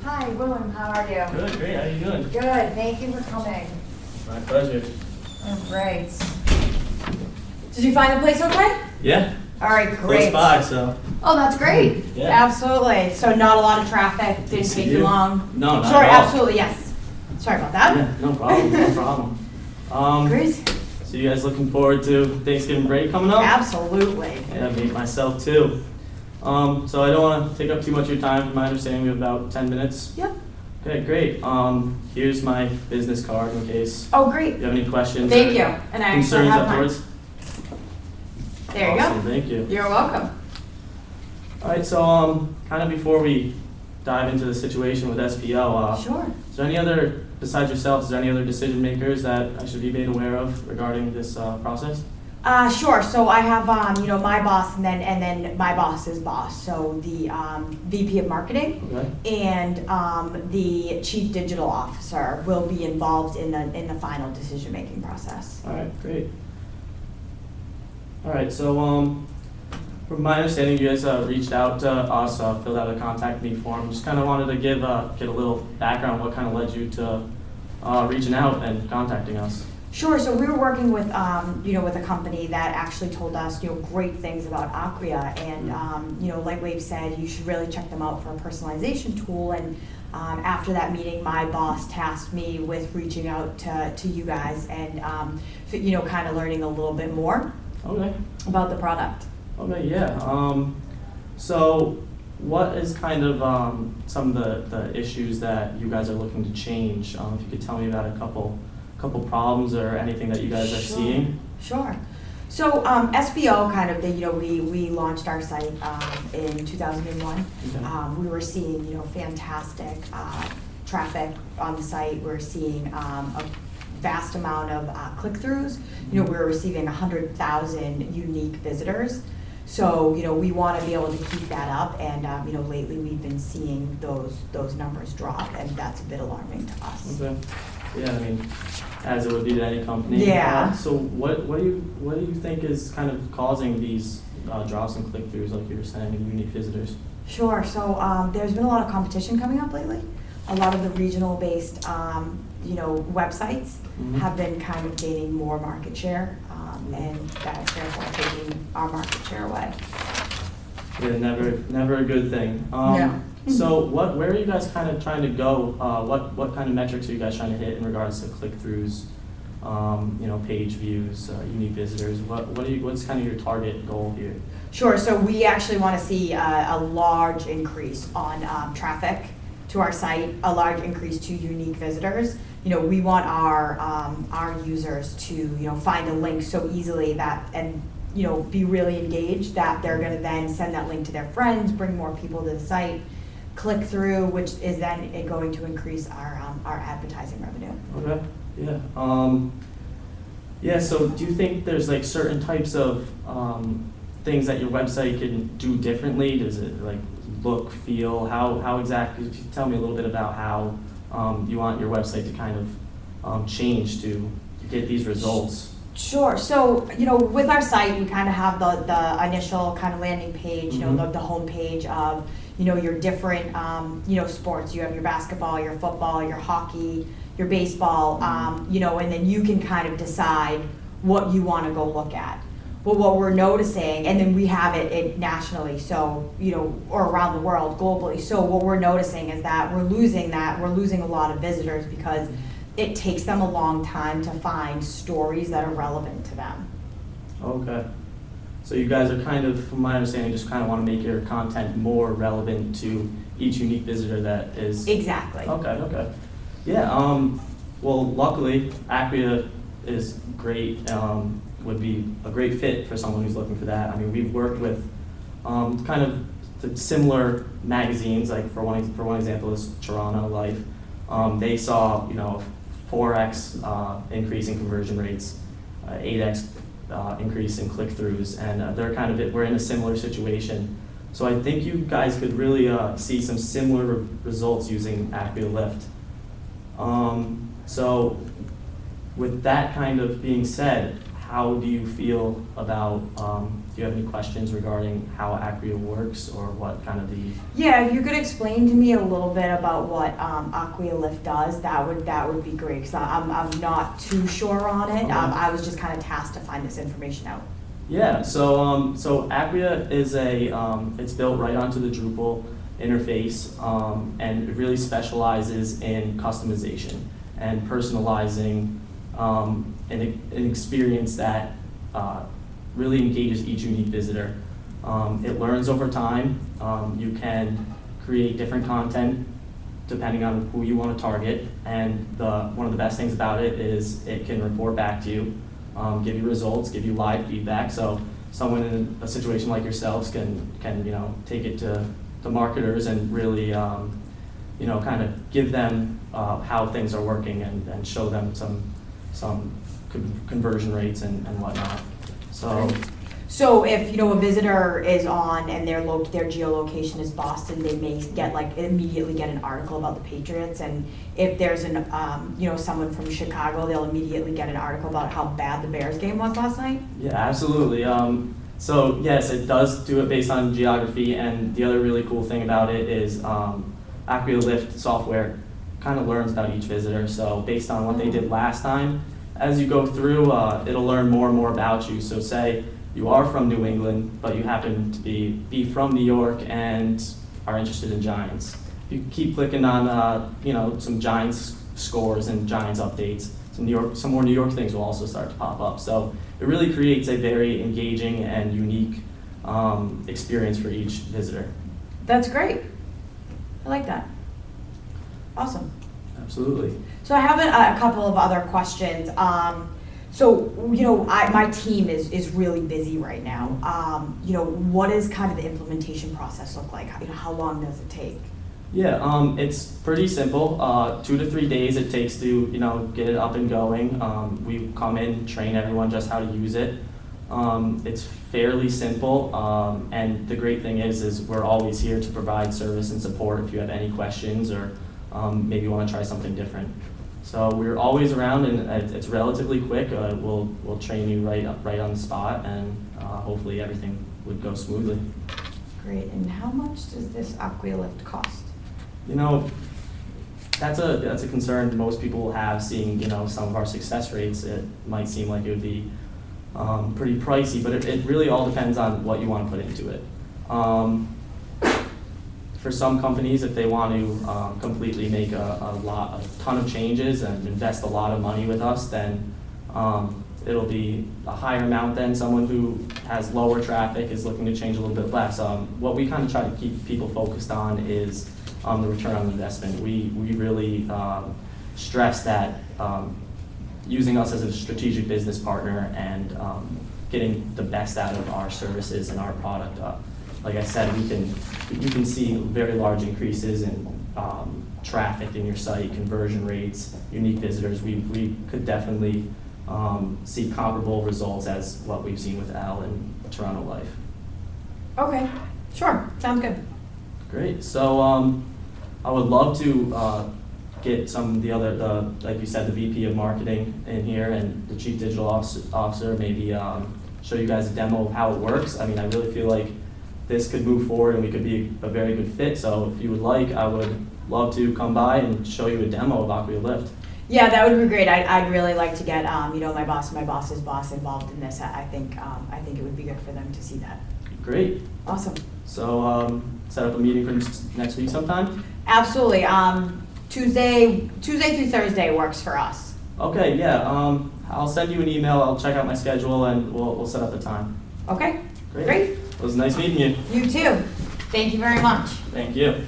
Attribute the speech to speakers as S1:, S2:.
S1: Hi, Willem, how are you?
S2: Good, great. How you doing?
S1: Good, thank you for coming.
S2: My pleasure.
S1: Oh, great. Did you find the place okay?
S2: Yeah.
S1: All right, great.
S2: Close by, so.
S1: Oh, that's great.
S2: Yeah.
S1: Absolutely. So not a lot of traffic, didn't take you long?
S2: No, not
S1: Sure,
S2: at all.
S1: absolutely, yes. Sorry about that.
S2: Yeah, no problem, no problem.
S1: Great.
S2: So you guys looking forward to Thanksgiving break coming up?
S1: Absolutely.
S2: Yeah, me myself too. So I don't want to take up too much of your time. From my understanding, we have about 10 minutes.
S1: Yep.
S2: Okay, great. Here's my business card in case
S1: Oh, great.
S2: you have any questions.
S1: Thank
S2: or
S1: you. And I actually
S2: concerns
S1: have mine.
S2: afterwards.
S1: There you
S2: Awesome,
S1: go.
S2: thank you.
S1: You're welcome.
S2: All right, so kind of before we dive into the situation with SPO,
S1: Sure.
S2: is there any other, besides yourself, is there any other decision makers that I should be made aware of regarding this process?
S1: Sure. So I have, my boss and then my boss's boss. So the VP of marketing
S2: Okay.
S1: and the chief digital officer will be involved in the final decision-making process.
S2: All right, great. All right, so from my understanding, you guys reached out to us, filled out a contact me form. Just kind of wanted to get a little background. What kind of led you to reaching out and contacting us?
S1: Sure. So we were working with, with a company that actually told us, great things about Acquia, and like Wave said, you should really check them out for a personalization tool. And after that meeting, my boss tasked me with reaching out to you guys and kind of learning a little bit more
S2: Okay.
S1: about the product.
S2: Okay, yeah. So what is kind of some of the issues that you guys are looking to change? If you could tell me about a couple problems or anything that you guys are
S1: Sure.
S2: seeing.
S1: Sure. So SBO kind of, we launched our site in 2001.
S2: Okay.
S1: We were seeing, fantastic traffic on the site. We're seeing a vast amount of click-throughs. We were receiving 100,000 unique visitors. So, we want to be able to keep that up, and lately we've been seeing those numbers drop, and that's a bit alarming to us.
S2: Okay. Yeah, I mean, as it would be to any company.
S1: Yeah.
S2: So what do you think is kind of causing these drops in click-throughs, like you were saying, and unique visitors?
S1: Sure. So there's been a lot of competition coming up lately. A lot of the regional-based, websites have been kind of gaining more market share, and that's therefore taking our market share away.
S2: Yeah, never a good thing.
S1: Yeah.
S2: So where are you guys kind of trying to go? What kind of metrics are you guys trying to hit in regards to click-throughs, page views, unique visitors? What's kind of your target goal here?
S1: Sure. So we actually want to see a large increase on traffic to our site, a large increase to unique visitors. We want our users to find a link so easily that and be really engaged that they're going to then send that link to their friends, bring more people to the site, click through, which is then going to increase our advertising revenue.
S2: Okay. Yeah. Yeah. So do you think there's like certain types of things that your website can do differently? Does it like look, feel? How exactly? Could you tell me a little bit about how you want your website to kind of change to get these results?
S1: Sure. So, with our site, we kind of have the initial kind of landing page, the home page of, your different, sports. You have your basketball, your football, your hockey, your baseball, and then you can kind of decide what you want to go look at. But what we're noticing, and then we have it nationally, so, or around the world, globally. So what we're noticing is that we're losing a lot of visitors because it takes them a long time to find stories that are relevant to them.
S2: Okay. So you guys are kind of, from my understanding, just kind of want to make your content more relevant to each unique visitor that is...
S1: Exactly.
S2: Okay. Yeah, well, luckily, Acquia is great, would be a great fit for someone who's looking for that. I mean, we've worked with kind of the similar magazines, like for one example is Toronto Life. They saw, 4x increase in conversion rates, 8x increase in click-throughs, and we're in a similar situation. So I think you guys could really see some similar results using Acquia Lift. So with that kind of being said, how do you feel about you have any questions regarding how Acquia works or what kind of the...
S1: Yeah, if you could explain to me a little bit about what Acquia Lift does, that would be great, because I'm not too sure on it.
S2: Okay.
S1: I was just kind of tasked to find this information out.
S2: Yeah, so Acquia is it's built right onto the Drupal interface, and it really specializes in customization and personalizing an experience that really engages each unique visitor. It learns over time. You can create different content depending on who you want to target, and one of the best things about it is it can report back to you, give you results, give you live feedback. So someone in a situation like yourselves can take it to marketers and really kind of give them how things are working and show them some conversion rates and whatnot.
S1: So if a visitor is on and their geolocation is Boston, they may immediately get an article about the Patriots, and if there's someone from Chicago, they'll immediately get an article about how bad the Bears game was last night.
S2: Yeah, absolutely. So yes, it does do it based on geography, and the other really cool thing about it is Acquia Lift software kind of learns about each visitor. So based on what they did last time, as you go through, it'll learn more and more about you. So say you are from New England, but you happen to be from New York and are interested in Giants. You keep clicking on some Giants scores and Giants updates. Some more New York things will also start to pop up. So it really creates a very engaging and unique experience for each visitor.
S1: That's great. I like that. Awesome.
S2: Absolutely.
S1: So I have a couple of other questions. My team is really busy right now. What does kind of the implementation process look like? How long does it take?
S2: Yeah, it's pretty simple. 2 to 3 days it takes to get it up and going. We come in, train everyone just how to use it. It's fairly simple, and the great thing is we're always here to provide service and support if you have any questions or maybe you want to try something different. So we're always around, and it's relatively quick. We'll train you right on the spot, and hopefully everything would go smoothly.
S1: Great. And how much does this Acquia Lift cost?
S2: That's a concern most people will have, seeing some of our success rates. It might seem like it would be pretty pricey, but it really all depends on what you want to put into it. For some companies, if they want to completely make a ton of changes and invest a lot of money with us, then it'll be a higher amount than someone who has lower traffic, is looking to change a little bit less. What we kind of try to keep people focused on is the return on investment. We really stress that using us as a strategic business partner and getting the best out of our services and our product. Like I said, you can see very large increases in traffic in your site, conversion rates, unique visitors. We could definitely see comparable results as what we've seen with Al and Toronto Life.
S1: Okay, sure, sounds good. Great.
S2: So I would love to get some of the other, like you said, the VP of marketing in here and the chief digital officer, maybe show you guys a demo of how it works. I mean, I really feel like this could move forward and we could be a very good fit. So if you would like, I would love to come by and show you a demo of Acquia Lift.
S1: Yeah, that would be great. I'd really like to get my boss and my boss's boss involved in this. I think it would be good for them to see that.
S2: Great.
S1: Awesome.
S2: So set up a meeting for next week sometime?
S1: Absolutely. Tuesday through Thursday works for us.
S2: Okay, yeah. I'll send you an email. I'll check out my schedule and we'll set up a time.
S1: Okay.
S2: Great. It was nice meeting you.
S1: You too. Thank you very much.
S2: Thank you.